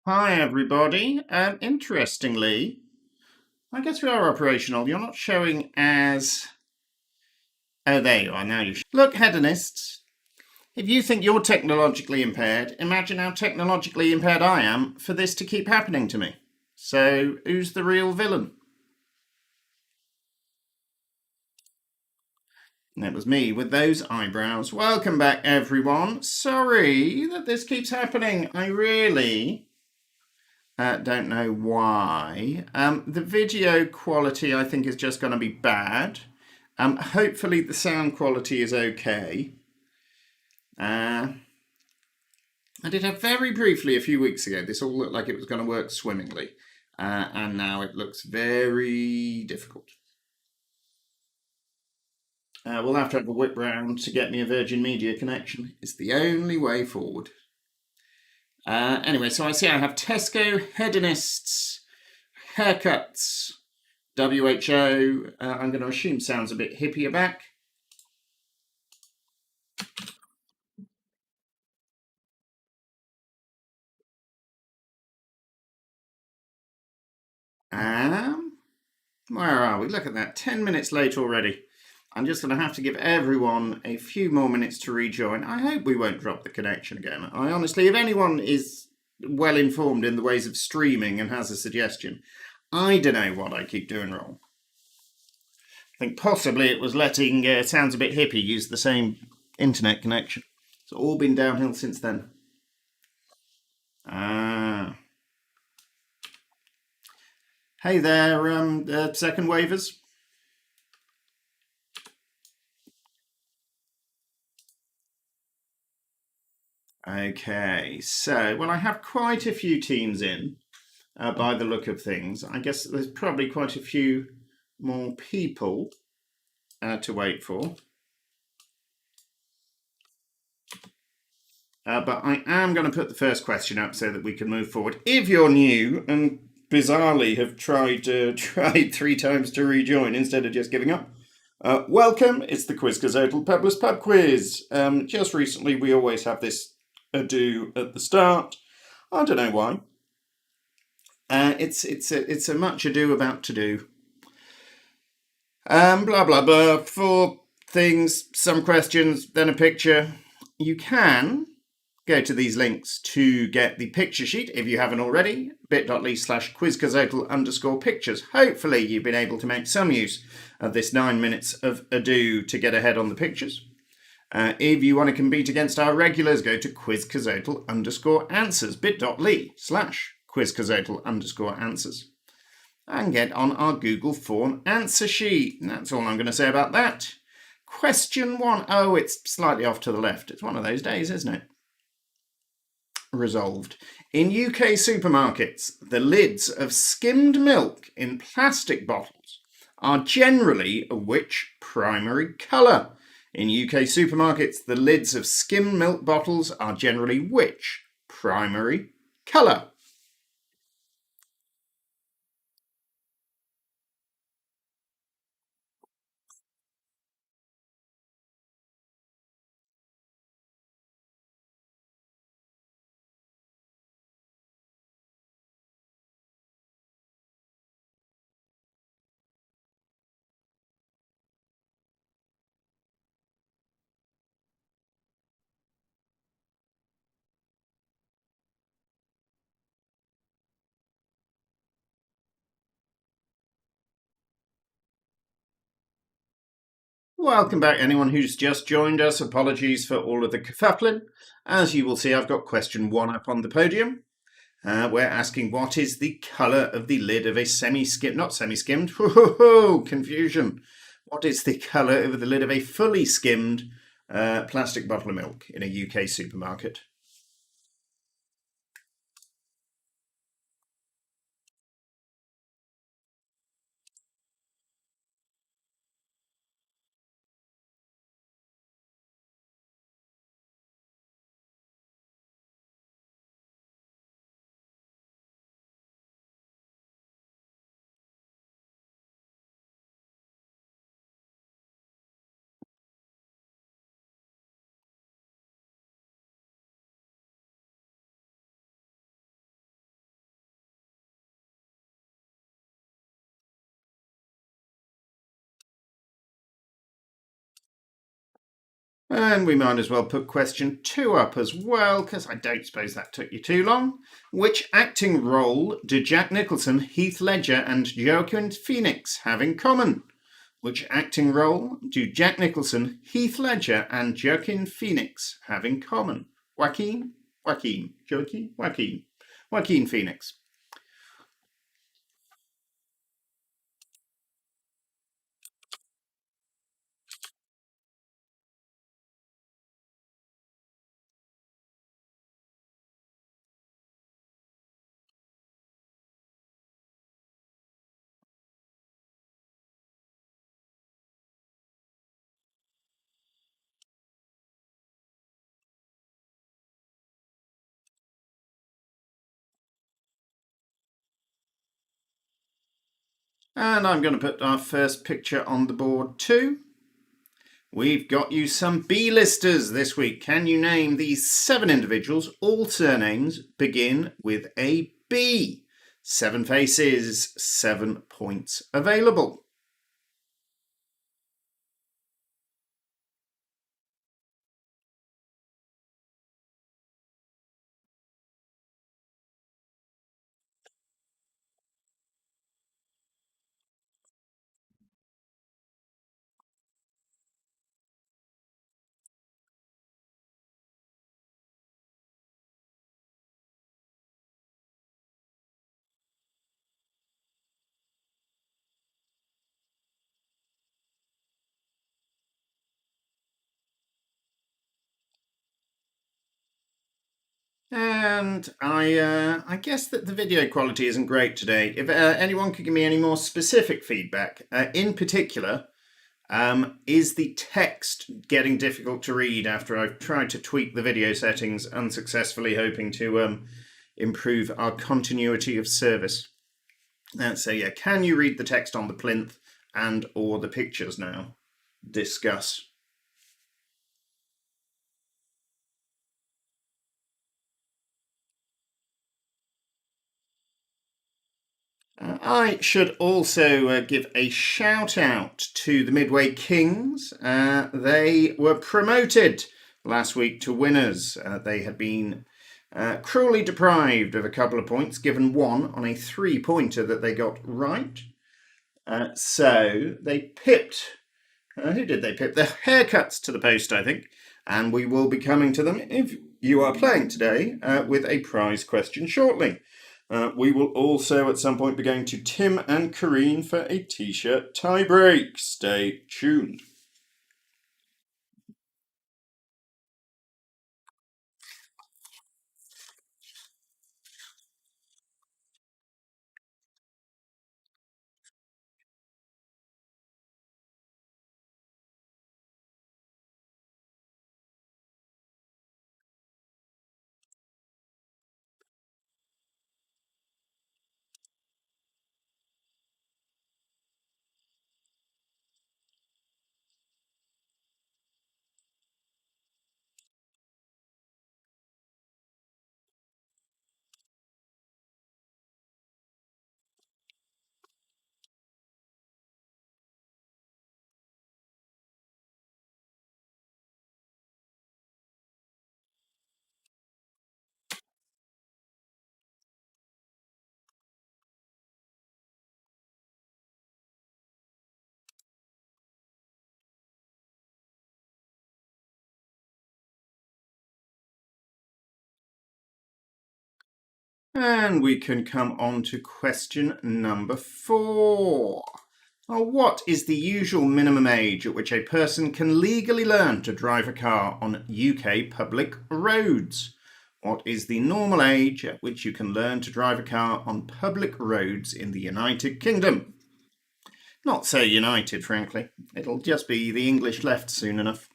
Hi, everybody. Interestingly, I guess we are operational. You're not showing as. Oh, there you are. Now you look, hedonists. If you think you're technologically impaired, imagine how technologically impaired I am for this to keep happening to me. So, who's the real villain? That was me with those eyebrows. Welcome back, everyone. Sorry that this keeps happening. I really don't know why. The video quality, I think, is just going to be bad. Hopefully the sound quality is okay. I did have very briefly a few weeks ago. This all looked like it was going to work swimmingly. And now it looks very difficult. We'll have to have a whip round to get me a Virgin Media connection. It's the only way forward. Anyway, so I see I have Tesco, hedonists, haircuts, WHO. I'm going to assume sounds a bit hippier back. Where are we? Look at that, 10 minutes late already. I'm just going to have to give everyone a few more minutes to rejoin. I hope we won't drop the connection again. I honestly, if anyone is well informed in the ways of streaming and has a suggestion, I don't know what I keep doing wrong. I think possibly it was letting Sounds a Bit Hippie use the same internet connection. It's all been downhill since then. Hey there, second wavers. Okay, so, well, I have quite a few teams in by the look of things. I guess there's probably quite a few more people to wait for. But I am going to put the first question up so that we can move forward. If you're new and bizarrely have tried 3 times to rejoin instead of just giving up, welcome. It's the Quizcazoatl Publess Pub Quiz. Just recently, we always have this ado at the start. I don't know why. It's a much ado about to do. Blah blah blah. 4 things, some questions, then a picture. You can go to these links to get the picture sheet if you haven't already. bit.ly/quizcazoatl_pictures. Hopefully you've been able to make some use of this 9 minutes of ado to get ahead on the pictures. If you want to compete against our regulars, go to quizcazoatl_answers. bit.ly/quizcazoatl_answers. And get on our Google form answer sheet. And that's all I'm going to say about that. Question 1. Oh, it's slightly off to the left. It's one of those days, isn't it? Resolved. In UK supermarkets, the lids of skimmed milk in plastic bottles are generally which primary colour? In UK supermarkets, the lids of skimmed milk bottles are generally which primary colour? Welcome back, anyone who's just joined us. Apologies for all of the kerfuffling. As you will see, I've got question 1 up on the podium. We're asking, what is the colour of the lid of a semi-skimmed, not semi-skimmed, confusion. What is the colour of the lid of a fully skimmed plastic bottle of milk in a UK supermarket? And we might as well put question 2 up as well, because I don't suppose that took you too long. Which acting role do Jack Nicholson, Heath Ledger, and Joaquin Phoenix have in common? Which acting role do Jack Nicholson, Heath Ledger, and Joaquin Phoenix have in common? Joaquin Phoenix. And I'm going to put our first picture on the board too. We've got you some B-listers this week. Can you name these 7 individuals? All surnames begin with a B. 7 faces, 7 points available. And I guess that the video quality isn't great today. If anyone could give me any more specific feedback, in particular, is the text getting difficult to read after I've tried to tweak the video settings unsuccessfully, hoping to improve our continuity of service? So yeah, can you read the text on the plinth and or the pictures now? Discuss. I should also give a shout out to the Midway Kings. They were promoted last week to winners. They had been cruelly deprived of a couple of points, given 1 on a 3-pointer that they got right. So they pipped. Who did they pip? The haircuts to the post, I think. And we will be coming to them if you are playing today with a prize question shortly. We will also at some point be going to Tim and Kareen for a t-shirt tiebreak. Stay tuned. And we can come on to question number 4. What is the usual minimum age at which a person can legally learn to drive a car on UK public roads? What is the normal age at which you can learn to drive a car on public roads in the United Kingdom? Not so united, frankly. It'll just be the English left soon enough.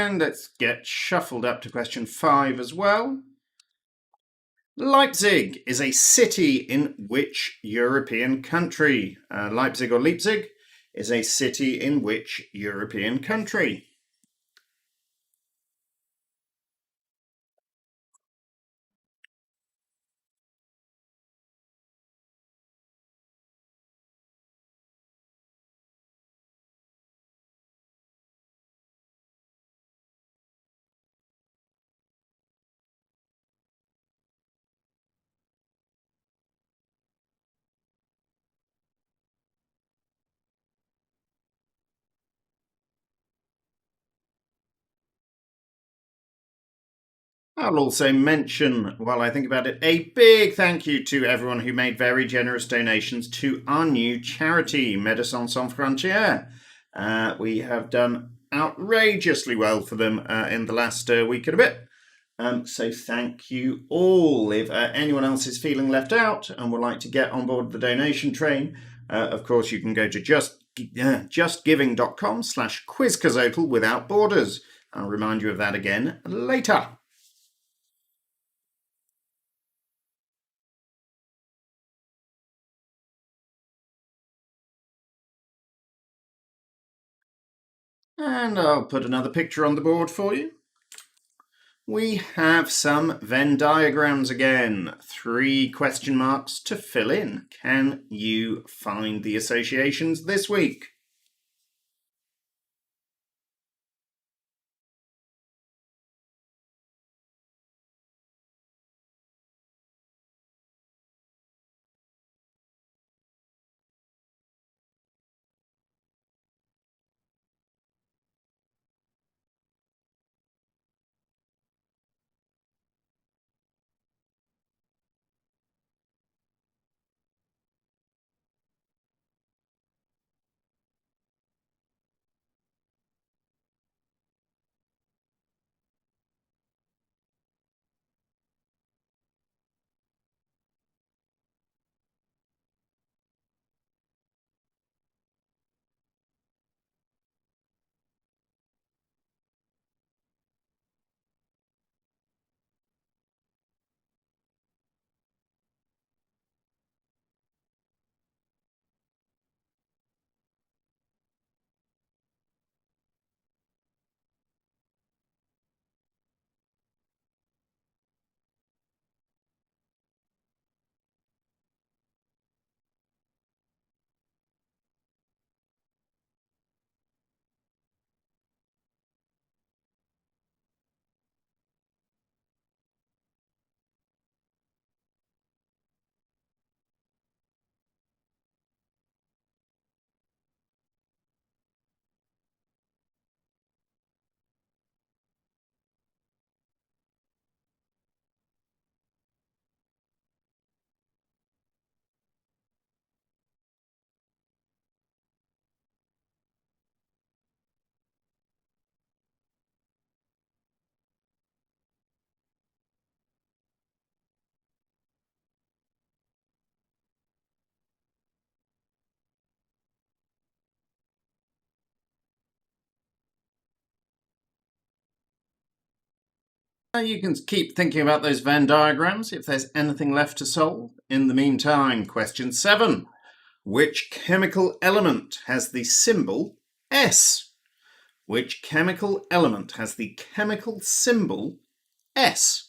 around. Let's get shuffled up to question 5 as well. Leipzig is a city in which European country? Leipzig or Leipzig is a city in which European country? I'll also mention, while I think about it, a big thank you to everyone who made very generous donations to our new charity, Médecins Sans Frontières. We have done outrageously well for them in the last week and a bit. So thank you all. If anyone else is feeling left out and would like to get on board the donation train, of course, you can go to justgiving.com/Quizcazoatl without borders. I'll remind you of that again later. And I'll put another picture on the board for you. We have some Venn diagrams again. 3 question marks to fill in. Can you find the associations this week? You can keep thinking about those Venn diagrams if there's anything left to solve. In the meantime, question 7. Which chemical element has the symbol S? Which chemical element has the chemical symbol S?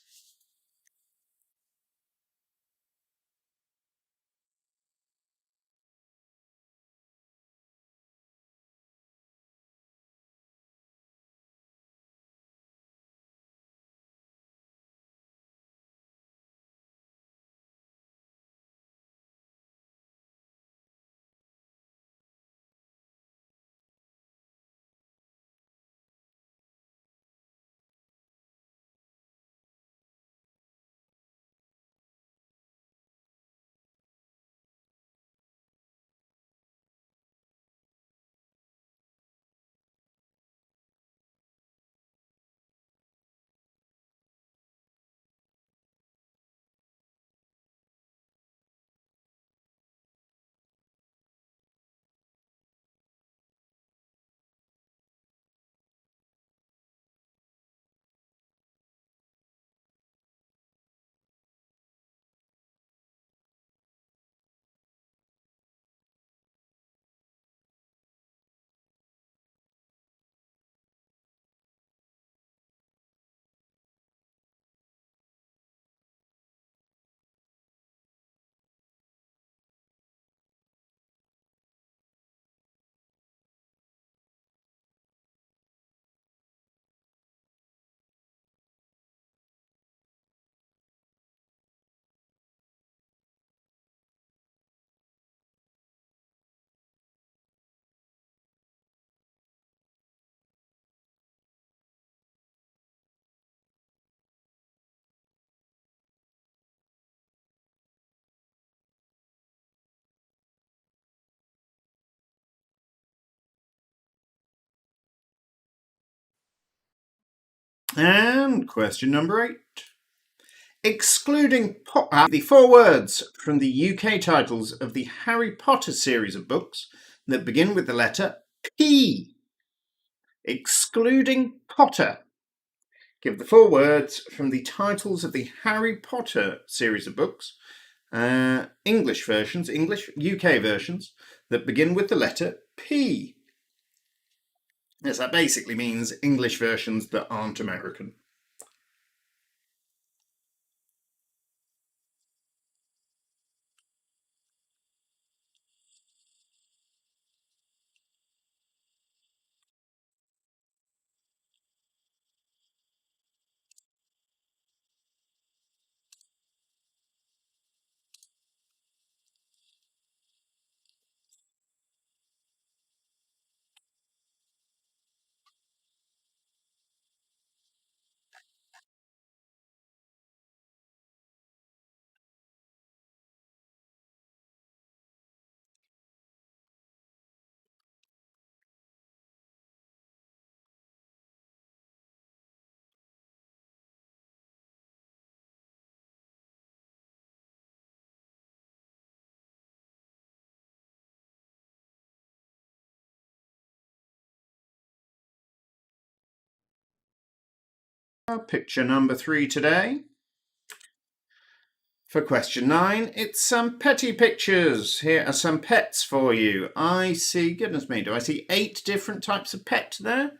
And question number 8. Excluding the 4 words from the UK titles of the Harry Potter series of books that begin with the letter P. Excluding Potter. Give the 4 words from the titles of the Harry Potter series of books, English UK versions, that begin with the letter P. Yes, that basically means English versions that aren't American. Picture number 3 today. For question 9, it's some petty pictures. Here are some pets for you. I see, goodness me, do I see 8 different types of pet there?